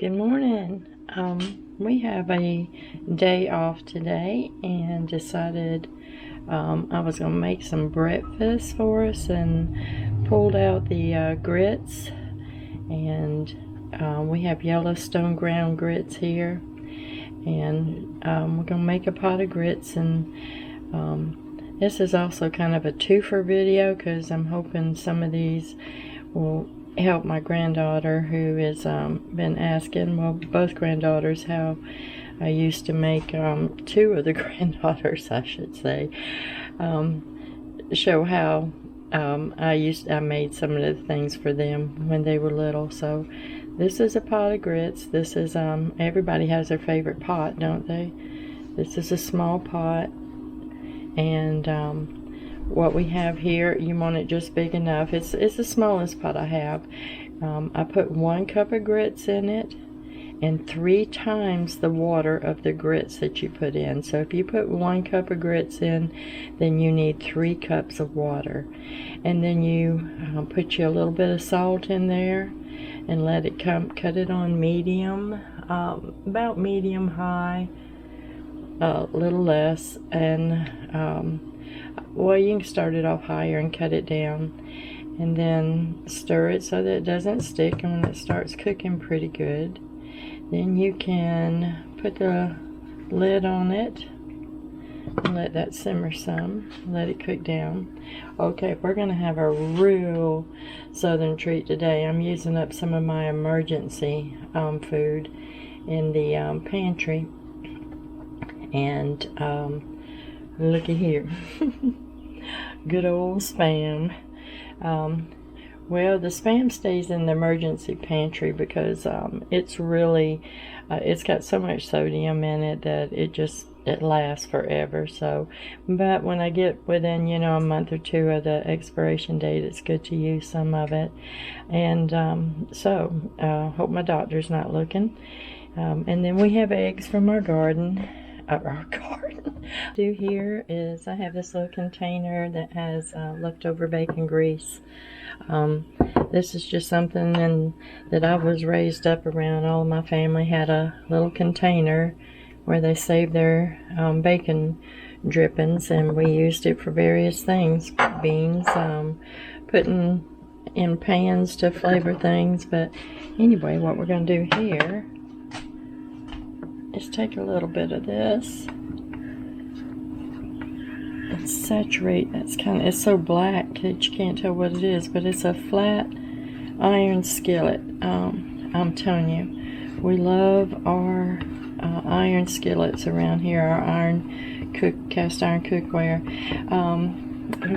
Good morning. We have a day off today and decided I was going to make some breakfast for us and pulled out the grits. And we have Yellowstone ground grits here. And we're going to make a pot of grits. And this is also kind of a twofer video because I'm hoping some of these will help my granddaughter who has been asking, well, both granddaughters, how I used to make two of the granddaughters, I should say, show how I made some of the things for them when they were little. So this is a pot of grits. This is everybody has their favorite pot, don't they? This is a small pot, and what we have here, you want it just big enough. It's the smallest pot I have. I put 1 cup of grits in it and 3 times the water of the grits that you put in. So if you put 1 cup of grits in, then you need 3 cups of water. And then you put you a little bit of salt in there and let it cut it on medium, about medium high, a little less, and well, you can start it off higher and cut it down, and then stir it so that it doesn't stick. And when it starts cooking pretty good, then you can put the lid on it and let that simmer some, let it cook down. Okay, we're gonna have a real southern treat today. I'm using up some of my emergency food in the pantry, and looky here. Good old Spam. Well, the Spam stays in the emergency pantry because it's really, it's got so much sodium in it that it lasts forever. So, but when I get within, a month or two of the expiration date, it's good to use some of it. And hope my doctor's not looking. And then we have eggs from our garden. Do here is I have this little container that has leftover bacon grease. This is just something that I was raised up around. All of my family had a little container where they saved their bacon drippings, and we used it for various things. Beans, putting in pans to flavor things. But anyway, what we're going to do here is take a little bit of this and saturate. It's so black that you can't tell what it is, but it's a flat iron skillet. I'm telling you, we love our iron skillets around here, our cast iron cookware.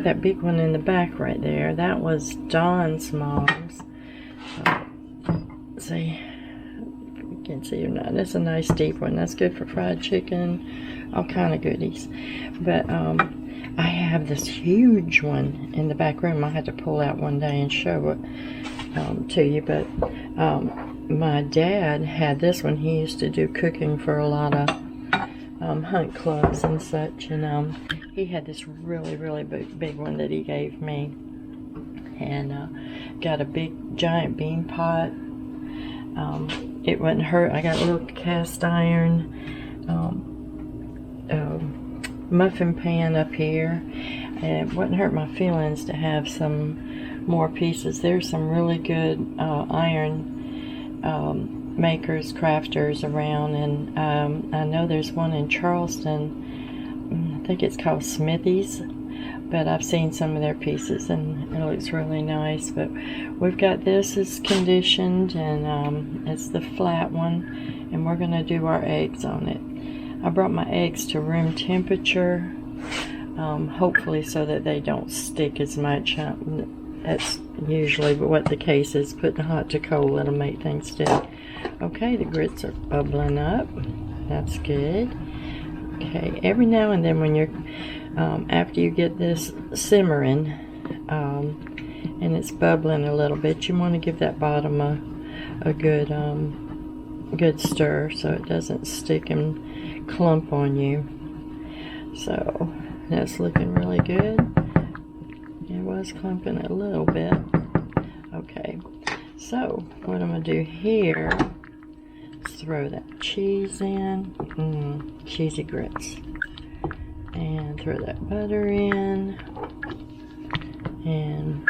That big one in the back right there, that was Don's mom's. See, can't see or not. That's a nice deep one. That's good for fried chicken, all kind of goodies. But I have this huge one in the back room. I had to pull out one day and show it to you. But my dad had this one. He used to do cooking for a lot of hunt clubs and such, and he had this really, really big one that he gave me, and got a big giant bean pot. It wouldn't hurt. I got a little cast iron muffin pan up here. It wouldn't hurt my feelings to have some more pieces. There's some really good iron makers, crafters around, and I know there's one in Charleston. I think it's called Smithy's, but I've seen some of their pieces and it looks really nice. But we've got this is conditioned, and it's the flat one, and we're going to do our eggs on it. I brought my eggs to room temperature, hopefully so that they don't stick as much. That's usually what the case is. Putting hot to cold, it'll make things stick. Okay, the grits are bubbling up. That's good. Okay, every now and then when you're after you get this simmering and it's bubbling a little bit, you want to give that bottom a good stir so it doesn't stick and clump on you. So that's looking really good. It was clumping a little bit. Okay, so what I'm going to do here throw that cheese in. Cheesy grits. And throw that butter in. And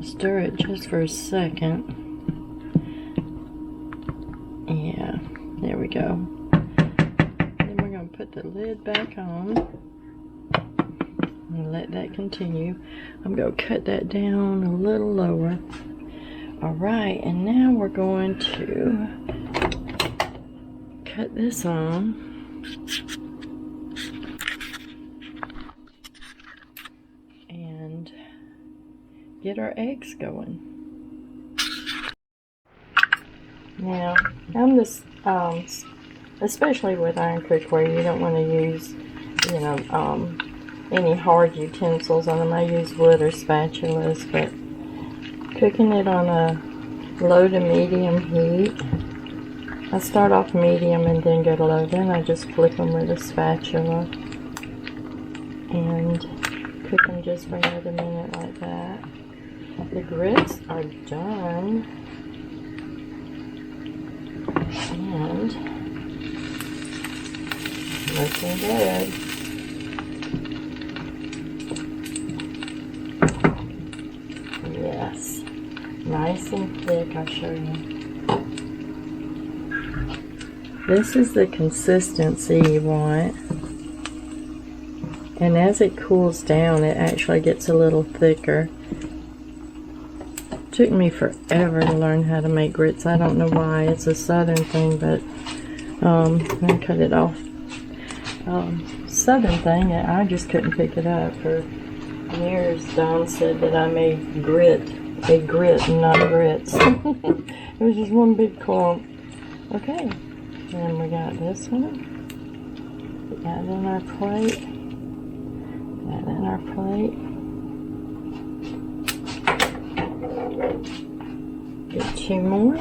stir it just for a second. Yeah, there we go. Then we're going to put the lid back on and let that continue. I'm going to cut that down a little lower. Alright, and now we're going to cut this on. And get our eggs going. Now, I'm just, especially with iron cookware, you don't want to use, you know, any hard utensils on them. I use wood or spatulas, but cooking it on a low to medium heat. I start off medium and then go to low. Then I just flip them with a spatula and cook them just for another minute like that. The grits are done. And looking good. Yes, nice and thick. I'll show you. This is the consistency you want, and as it cools down it actually gets a little thicker. Took me forever to learn how to make grits. I don't know why. It's a southern thing, but I cut it off. Southern thing, I just couldn't pick it up. For years, Don said that I made a grit and not grits. It was just one big clump. Okay, and we got this one. Put that in our plate. That in our plate. Get two more.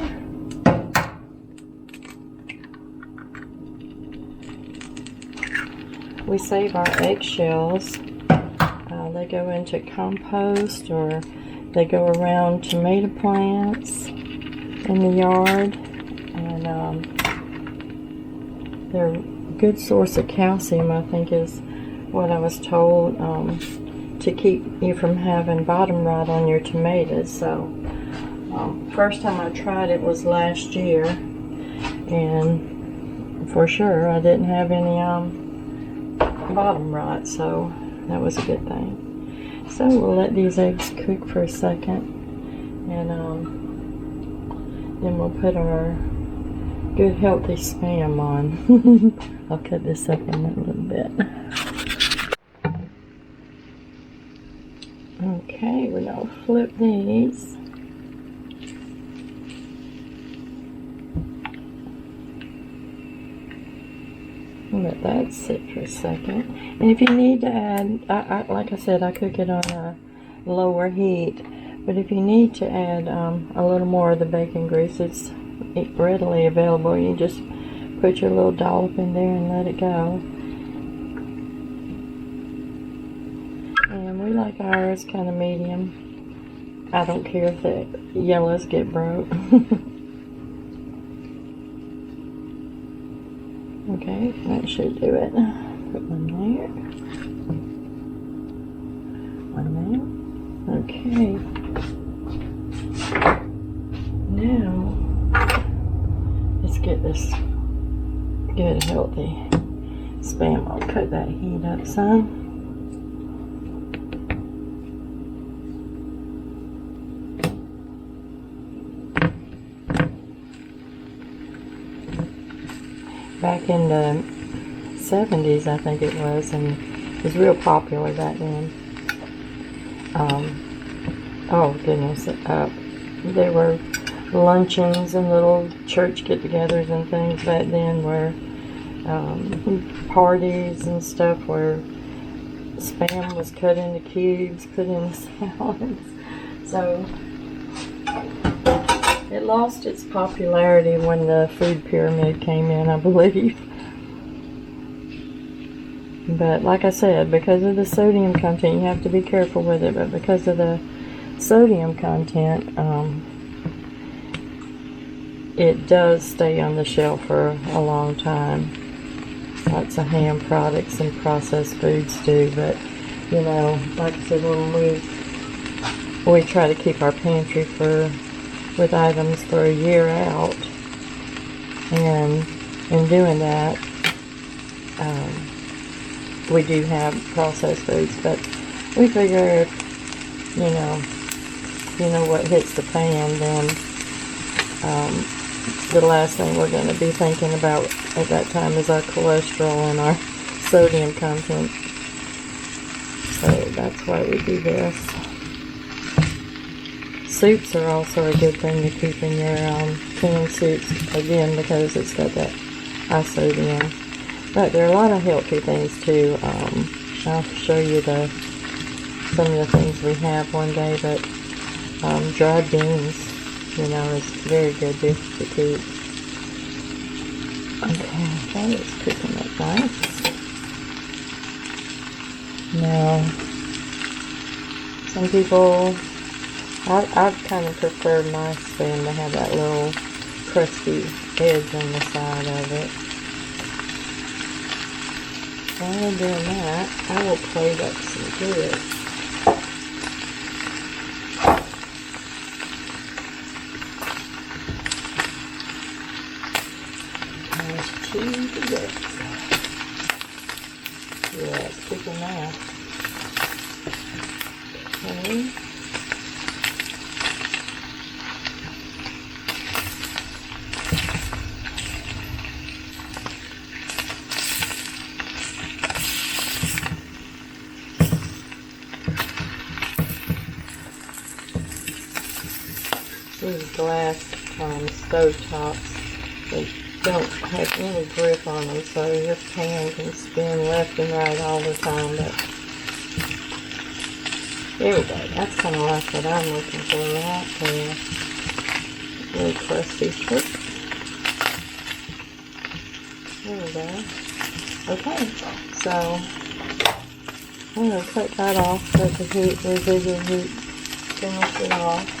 We save our eggshells. They go into compost, or they go around tomato plants in the yard, and they're a good source of calcium, I think is what I was told, to keep you from having bottom rot on your tomatoes. So first time I tried it was last year, and for sure I didn't have any bottom rot, so that was a good thing. So we'll let these eggs cook for a second, and then we'll put our good healthy Spam on. I'll cut this up in a little bit. Okay, we're going to flip these. Let that sit for a second. And if you need to add, like I said, I cook it on a lower heat. But if you need to add a little more of the bacon grease, it's readily available. You just put your little dollop in there and let it go. And we like ours kind of medium. I don't care if the yellows get broke. Okay, that should do it. Put one there. One there. Okay. Now, let's get this good, healthy Spam. I'll cut that heat up some. Back in the 70s, I think it was, and it was real popular back then. Oh goodness, there were luncheons and little church get-togethers and things back then, where parties and stuff where Spam was cut into cubes, put in salads. So it lost its popularity when the food pyramid came in, I believe. But like I said, because of the sodium content, you have to be careful with it, but because of the sodium content, it does stay on the shelf for a long time. Lots of ham products and processed foods do, but you know, like I said, when we try to keep our pantry with items for a year out, and in doing that, we do have processed foods, but we figure if you know what hits the fan, then the last thing we're going to be thinking about at that time is our cholesterol and our sodium content. So that's why we do this. Soups are also a good thing to keep in your canned soups, again, because it's got that high sodium. But there are a lot of healthy things too. I'll show you some of the things we have one day, but dried beans, you know, is very good to keep. Okay, that is cooking up nice. Now, some people, I kind of prefer my spoon to have that little crusty edge on the side of it. While I'm doing that, I will plate up some grits. There's 2 grits. Yeah, it's cooking now. Okay. These glass stove tops, they don't have any grip on them, so your pan can spin left and right all the time. But there we go. That's kind of like what I'm looking for right there. Really crusty. Oops. There we go. Okay, so I'm going to cut that off, let the residual heat finish it off.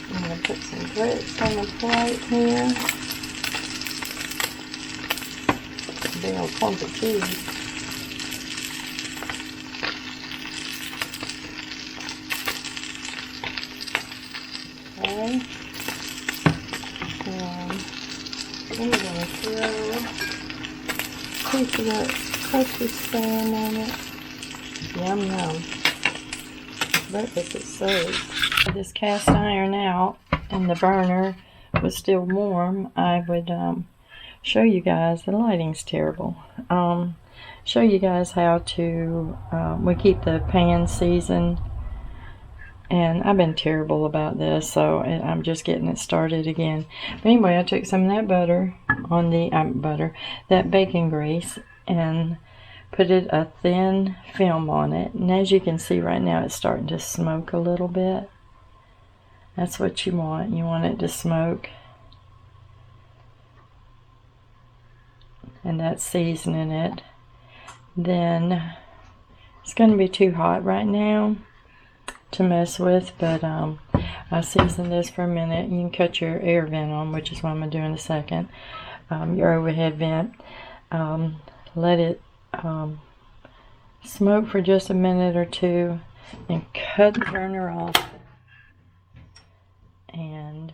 I'm going to put some grits on the plate here. A big old clump of cheese. Okay. And then we're going to throw a piece of that crusty spam on it. Yum yum. But if it serves. This cast iron out and the burner was still warm, I would show you guys. The lighting's terrible. Show you guys how to we keep the pan seasoned, and I've been terrible about this, so I'm just getting it started again. But anyway, I took some of that butter on the that bacon grease, and put a thin film on it, and as you can see right now, it's starting to smoke a little bit. That's what you want. You want it to smoke. And that's seasoning it. Then it's going to be too hot right now to mess with, but I seasoned this for a minute. You can cut your air vent on, which is what I'm going to do in a second. Your overhead vent. Let it smoke for just a minute or two, and cut the burner off. And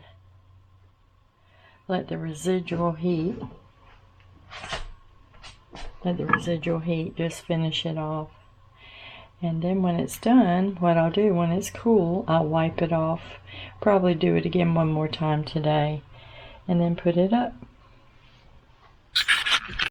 let the residual heat just finish it off. And then when it's done, what I'll do when it's cool, I'll wipe it off. Probably do it again one more time today, and then put it up.